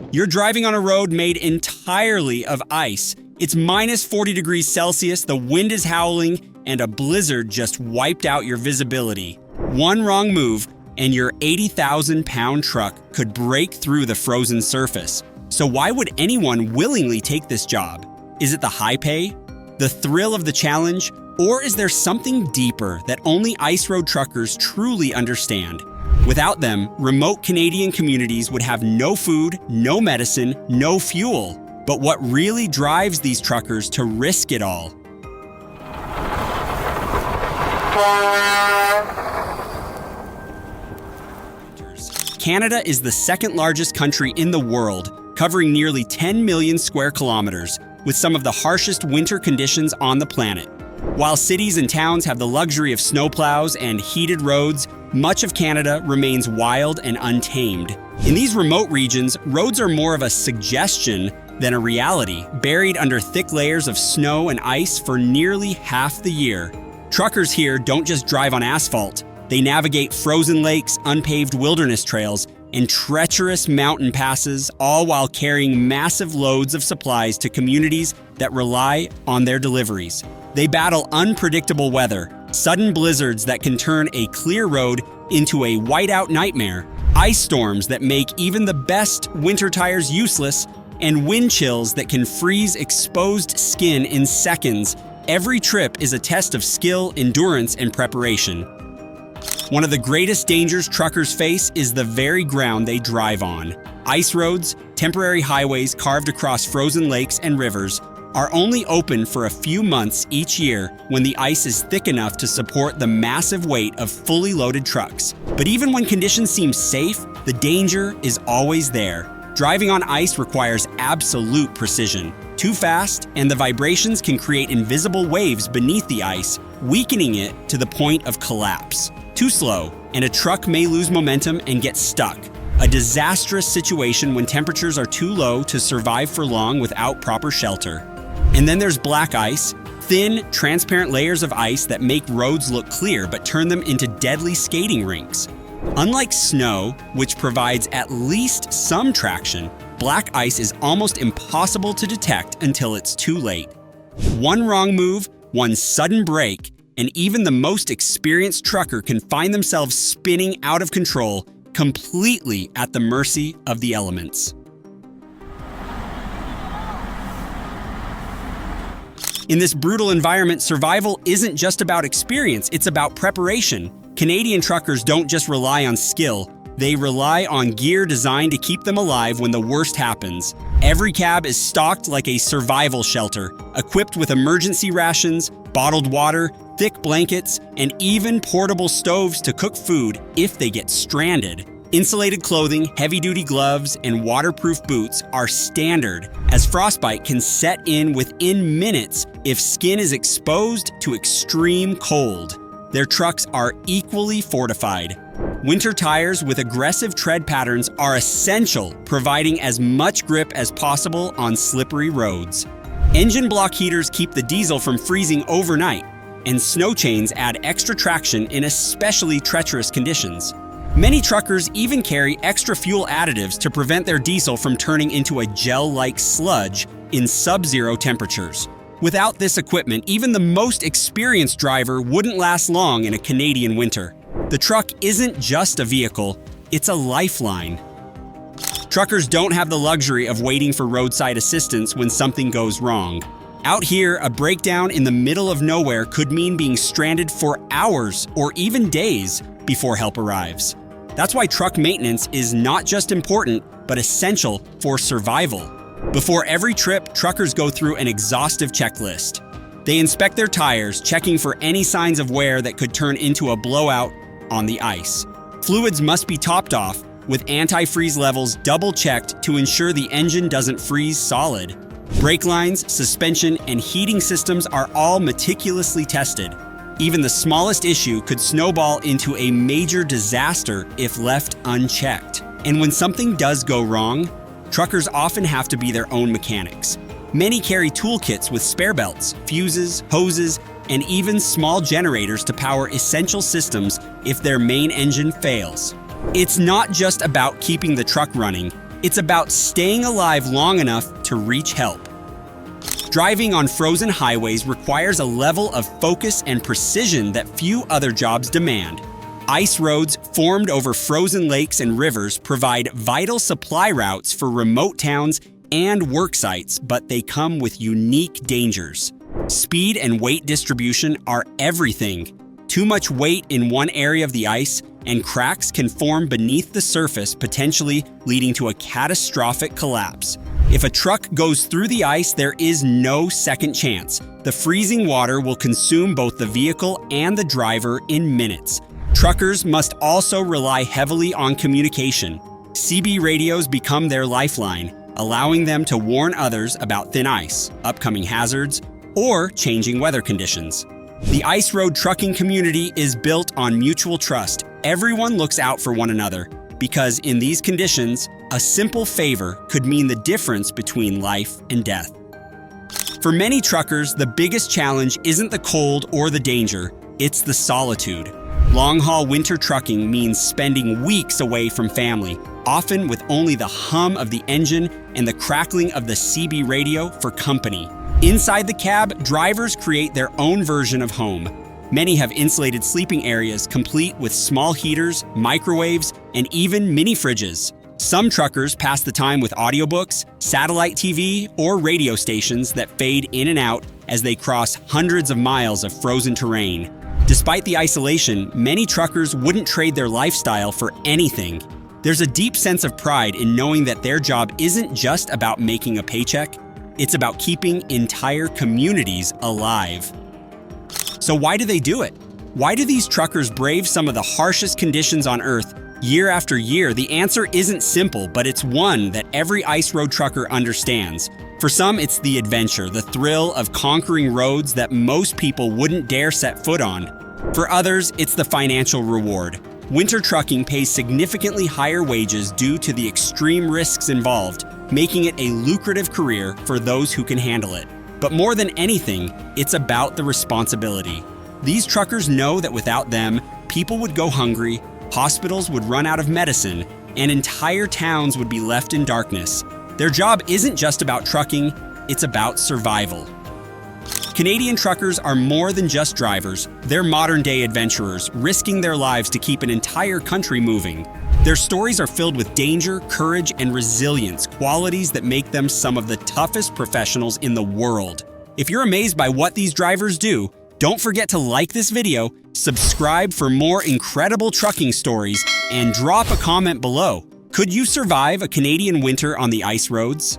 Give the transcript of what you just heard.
You're driving on a road made entirely of ice. It's minus 40 degrees Celsius, the wind is howling, and a blizzard just wiped out your visibility. One wrong move, and your 80,000-pound truck could break through the frozen surface. So why would anyone willingly take this job? Is it the high pay? The thrill of the challenge? Or is there something deeper that only ice road truckers truly understand? Without them, remote Canadian communities would have no food, no medicine, no fuel. But what really drives these truckers to risk it all? Canada is the second largest country in the world, covering nearly 10 million square kilometers, with some of the harshest winter conditions on the planet. While cities and towns have the luxury of snowplows and heated roads, much of Canada remains wild and untamed. In these remote regions, roads are more of a suggestion than a reality, buried under thick layers of snow and ice for nearly half the year. Truckers here don't just drive on asphalt. They navigate frozen lakes, unpaved wilderness trails, and treacherous mountain passes, all while carrying massive loads of supplies to communities that rely on their deliveries. They battle unpredictable weather, sudden blizzards that can turn a clear road into a whiteout nightmare, ice storms that make even the best winter tires useless, and wind chills that can freeze exposed skin in seconds. Every trip is a test of skill, endurance, and preparation. One of the greatest dangers truckers face is the very ground they drive on. Ice roads, temporary highways carved across frozen lakes and rivers, are only open for a few months each year when the ice is thick enough to support the massive weight of fully loaded trucks. But even when conditions seem safe, the danger is always there. Driving on ice requires absolute precision. Too fast, and the vibrations can create invisible waves beneath the ice, weakening it to the point of collapse. Too slow, and a truck may lose momentum and get stuck. A disastrous situation when temperatures are too low to survive for long without proper shelter. And then there's black ice, thin, transparent layers of ice that make roads look clear but turn them into deadly skating rinks. Unlike snow, which provides at least some traction, black ice is almost impossible to detect until it's too late. One wrong move, one sudden break, and even the most experienced trucker can find themselves spinning out of control, completely at the mercy of the elements. In this brutal environment, survival isn't just about experience, it's about preparation. Canadian truckers don't just rely on skill, they rely on gear designed to keep them alive when the worst happens. Every cab is stocked like a survival shelter, equipped with emergency rations, bottled water, thick blankets, and even portable stoves to cook food if they get stranded. Insulated clothing, heavy-duty gloves, and waterproof boots are standard, as frostbite can set in within minutes if skin is exposed to extreme cold. Their trucks are equally fortified. Winter tires with aggressive tread patterns are essential, providing as much grip as possible on slippery roads. Engine block heaters keep the diesel from freezing overnight, and snow chains add extra traction in especially treacherous conditions. Many truckers even carry extra fuel additives to prevent their diesel from turning into a gel-like sludge in subzero temperatures. Without this equipment, even the most experienced driver wouldn't last long in a Canadian winter. The truck isn't just a vehicle, it's a lifeline. Truckers don't have the luxury of waiting for roadside assistance when something goes wrong. Out here, a breakdown in the middle of nowhere could mean being stranded for hours or even days before help arrives. That's why truck maintenance is not just important, but essential for survival. Before every trip, truckers go through an exhaustive checklist. They inspect their tires, checking for any signs of wear that could turn into a blowout on the ice. Fluids must be topped off, with antifreeze levels double-checked to ensure the engine doesn't freeze solid. Brake lines, suspension, and heating systems are all meticulously tested. Even the smallest issue could snowball into a major disaster if left unchecked. And when something does go wrong, truckers often have to be their own mechanics. Many carry toolkits with spare belts, fuses, hoses, and even small generators to power essential systems if their main engine fails. It's not just about keeping the truck running, It's about staying alive long enough to reach help. Driving on frozen highways requires a level of focus and precision that few other jobs demand. Ice roads formed over frozen lakes and rivers provide vital supply routes for remote towns and work sites, but they come with unique dangers. Speed and weight distribution are everything. Too much weight in one area of the ice, and cracks can form beneath the surface, potentially leading to a catastrophic collapse. If a truck goes through the ice, there is no second chance. The freezing water will consume both the vehicle and the driver in minutes. Truckers must also rely heavily on communication. CB radios become their lifeline, allowing them to warn others about thin ice, upcoming hazards, or changing weather conditions. The ice road trucking community is built on mutual trust. Everyone looks out for one another, because in these conditions, a simple favor could mean the difference between life and death. For many truckers, the biggest challenge isn't the cold or the danger, it's the solitude. Long-haul winter trucking means spending weeks away from family, often with only the hum of the engine and the crackling of the CB radio for company. Inside the cab, drivers create their own version of home. Many have insulated sleeping areas complete with small heaters, microwaves, and even mini fridges. Some truckers pass the time with audiobooks, satellite TV, or radio stations that fade in and out as they cross hundreds of miles of frozen terrain. Despite the isolation, many truckers wouldn't trade their lifestyle for anything. There's a deep sense of pride in knowing that their job isn't just about making a paycheck, it's about keeping entire communities alive. So why do they do it? Why do these truckers brave some of the harshest conditions on Earth year after year? The answer isn't simple, but it's one that every ice road trucker understands. For some, it's the adventure, the thrill of conquering roads that most people wouldn't dare set foot on. For others, it's the financial reward. Winter trucking pays significantly higher wages due to the extreme risks involved, making it a lucrative career for those who can handle it. But more than anything, it's about the responsibility. These truckers know that without them, people would go hungry, hospitals would run out of medicine, and entire towns would be left in darkness. Their job isn't just about trucking, it's about survival. Canadian truckers are more than just drivers. They're modern-day adventurers, risking their lives to keep an entire country moving. Their stories are filled with danger, courage, and resilience, qualities that make them some of the toughest professionals in the world. If you're amazed by what these drivers do, don't forget to like this video, subscribe for more incredible trucking stories, and drop a comment below. Could you survive a Canadian winter on the ice roads?